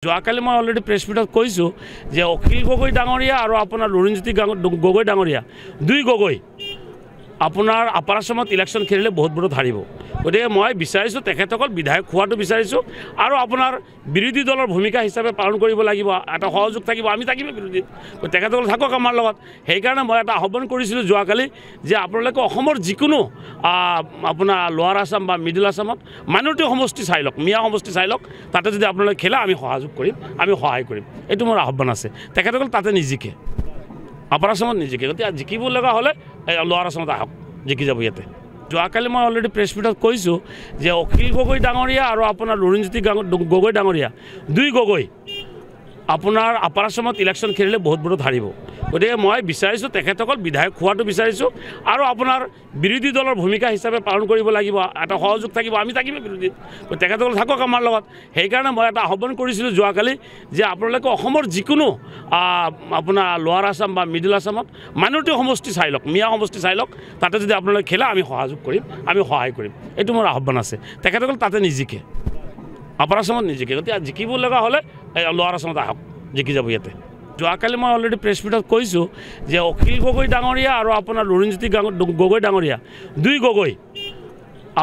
যোৱাকালি মই already press মিটত কৈছোঁ যে অখিল গগৈ ডাঙৰীয়া আৰু আপোনাৰ লুৰিণজ্যোতি গগৈ ডাঙৰীয়া দুই গগৈ আপোনাৰ আপাৰ আসামত ইলেকশ্যন খেলিলে বহুত বহুত হাৰিব। গতিকে মই বিচাৰিছোঁ তেখেতসকল বিধায়ক খোৱাটো বিচাৰিছোঁ আৰু আপোনাৰ বিৰোধী দলৰ ভূমিকা হিচাপে পালন কৰিব লাগিব, এটা সহযোগ থাকিব, আমি থাকিম বিৰোধীত, তেখেতসকল থাকক আমাৰ লগত। সেইকাৰণে মই এটা আহ্বান কৰিছিলোঁ যোৱাকালি যে আপোনালোকে অসমৰ যিকোনো আপোনাৰ লোৱাৰ আসাম বা মিডিল আসামত মাইনৰিটি সমষ্টি চাই লওক, মিয়া সমষ্টি চাই লওক, তাতে যদি আপোনালোকে খেলে আমি সহযোগ কৰিম, আমি সহায় কৰিম, এইটো মোৰ আহ্বান আছে। তেখেতসকল তাতে নিজিকে, আপাৰ আসামত নিজিকে, গতিকে জিকিব লগা হ'লে লোৱাৰ আসামত আহক, জিকি যাব ইয়াতে। যোৱাকালি মই অলৰেডি প্ৰেছ মিটত কৈছোঁ যে অখিল গগৈ ডাঙৰীয়া আৰু আপোনাৰ লুৰিণজ্যোতি গগৈ ডাঙৰীয়া দুই গগৈ আপোনাৰ আপাৰ আসামত ইলেকশ্যন খেলিলে বহুত বহুত হাৰিব। গতিকে মই বিচাৰিছোঁ তেখেতসকল বিধায়ক খোৱাটো বিচাৰিছোঁ আৰু আপোনাৰ বিৰোধী দলৰ ভূমিকা হিচাপে পালন কৰিব লাগিব, এটা সহযোগ থাকিব, আমি থাকিম বিৰোধীত, তেখেতসকল থাকক আমাৰ লগত। সেইকাৰণে মই এটা আহ্বান কৰিছিলোঁ যোৱাকালি যে আপোনালোকে অসমৰ যিকোনো আপোনাৰ লোৱাৰ আসাম বা মিডিল আসামত মাইনৰিটি সমষ্টি চাই লওক, মিয়া সমষ্টি চাই লওক, তাতে যদি আপোনালোকে খেলে আমি সহযোগ কৰিম, আমি সহায় কৰিম, এইটো মোৰ আহ্বান আছে। তেখেতসকল তাতে নিজিকে, আপাৰ আসামত নিজিকে, গতিকে জিকিব লগা হ'লে লোৱাৰ আসামত আহক, জিকি যাব ইয়াতে। যোৱাকালি মই অলৰেডি প্ৰেছ মিটত কৈছোঁ যে অখিল গগৈ ডাঙৰীয়া আৰু আপোনাৰ লুৰিণজ্যোতি গগৈ ডাঙৰীয়া দুই গগৈ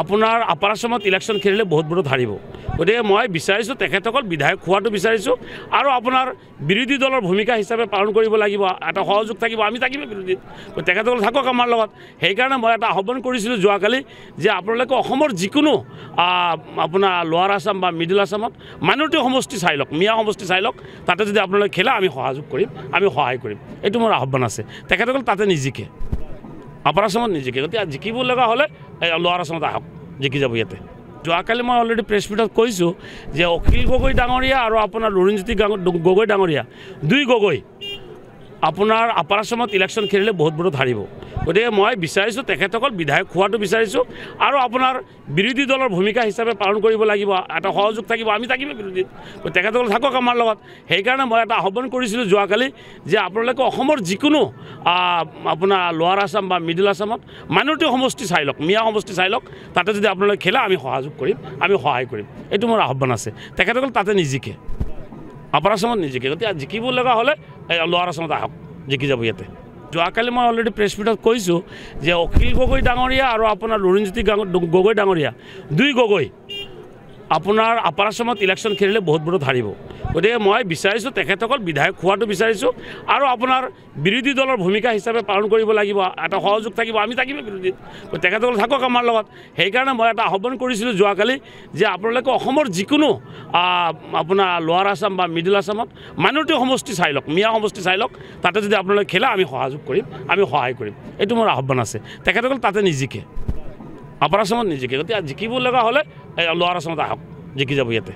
আপোনাৰ আপাৰ আসামত ইলেকশ্যন খেলিলে বহুত বহুত হাৰিব। গতিকে মই বিচাৰিছোঁ তেখেতসকল বিধায়ক খোৱাটো বিচাৰিছোঁ আৰু আপোনাৰ বিৰোধী দলৰ ভূমিকা হিচাপে পালন কৰিব লাগিব, এটা সহযোগ থাকিব, আমি থাকিম বিৰোধীত, তেখেতসকল থাকক আমাৰ লগত। সেইকাৰণে মই এটা আহ্বান কৰিছিলোঁ যোৱাকালি যে আপোনালোকে অসমৰ যিকোনো আপোনাৰ লোৱাৰ আসাম বা মিডিল আসামত মাইনৰিটি সমষ্টি চাই লওক, মিয়া সমষ্টি চাই লওক, তাতে যদি আপোনালোকে খেলে আমি সহযোগ কৰিম, আমি সহায় কৰিম, এইটো মোৰ আহ্বান আছে। তেখেতসকল তাতে নিজিকে, আপাৰ আসামত নিজিকে, গতিকে জিকিব লগা হ'লে লোৱাৰ আসামত আহক, জিকি যাব ইয়াতে। যোৱাকালি মই অলৰেডি প্ৰেছ মিটত কৈছোঁ যে অখিল গগৈ ডাঙৰীয়া আৰু আপোনাৰ লুৰিণজ্যোতি গগৈ ডাঙৰীয়া দুই গগৈ আপোনাৰ আপাৰ আসামত ইলেকশ্যন খেলিলে বহুত বহুত হাৰিব। গতিকে মই বিচাৰিছোঁ তেখেতসকল বিধায়ক খোৱাটো বিচাৰিছোঁ আৰু আপোনাৰ বিৰোধী দলৰ ভূমিকা হিচাপে পালন কৰিব লাগিব, এটা সহযোগ থাকিব, আমি থাকিম বিৰোধীত, তেখেতসকল থাকক আমাৰ লগত। সেইকাৰণে মই এটা আহ্বান কৰিছিলোঁ যোৱাকালি যে আপোনালোকে অসমৰ যিকোনো আপোনাৰ লোৱাৰ আসাম বা মিডিল আসামত মাইনৰিটি সমষ্টি চাই লওক, মিয়া সমষ্টি চাই লওক, তাতে যদি আপোনালোকে খেলে আমি সহযোগ কৰিম, আমি সহায় কৰিম, এইটো মোৰ আহ্বান আছে। তেখেতসকল তাতে নিজিকে, আপাৰ আসামত নিজিকে, গতিকে জিকিব লগা হ'লে লোৱাৰ আসামত আহক, জিকি যাব ইয়াতে। যোৱাকালি মই অলৰেডি প্ৰেছ মিটত কৈছোঁ যে অখিল গগৈ ডাঙৰীয়া আৰু আপোনাৰ লুৰিণজ্যোতি গগৈ ডাঙৰীয়া দুই গগৈ আপোনাৰ আপাৰ আসামত ইলেকশ্যন খেলিলে বহুত বহুত হাৰিব। গতিকে মই বিচাৰিছোঁ তেখেতসকল বিধায়ক খোৱাটো বিচাৰিছোঁ আৰু আপোনাৰ বিৰোধী দলৰ ভূমিকা হিচাপে পালন কৰিব লাগিব, এটা সহযোগ থাকিব, আমি থাকিম বিৰোধীত, তেখেতসকল থাকক আমাৰ লগত। সেইকাৰণে মই এটা আহ্বান কৰিছিলোঁ যোৱাকালি যে আপোনালোকে অসমৰ যিকোনো আপোনাৰ লোৱাৰ আসাম বা মিডিল আসামত মাইনৰিটি সমষ্টি চাই লওক, মিয়া সমষ্টি চাই লওক, তাতে যদি আপোনালোকে খেলে আমি সহযোগ কৰিম, আমি সহায় কৰিম, এইটো মোৰ আহ্বান আছে। তেখেতসকল তাতে নিজিকে, আপাৰ আসামত নিজিকে, গতিকে জিকিব লগা হ'লে লোৱাৰ আসামত আহক, জিকি যাব ইয়াতে।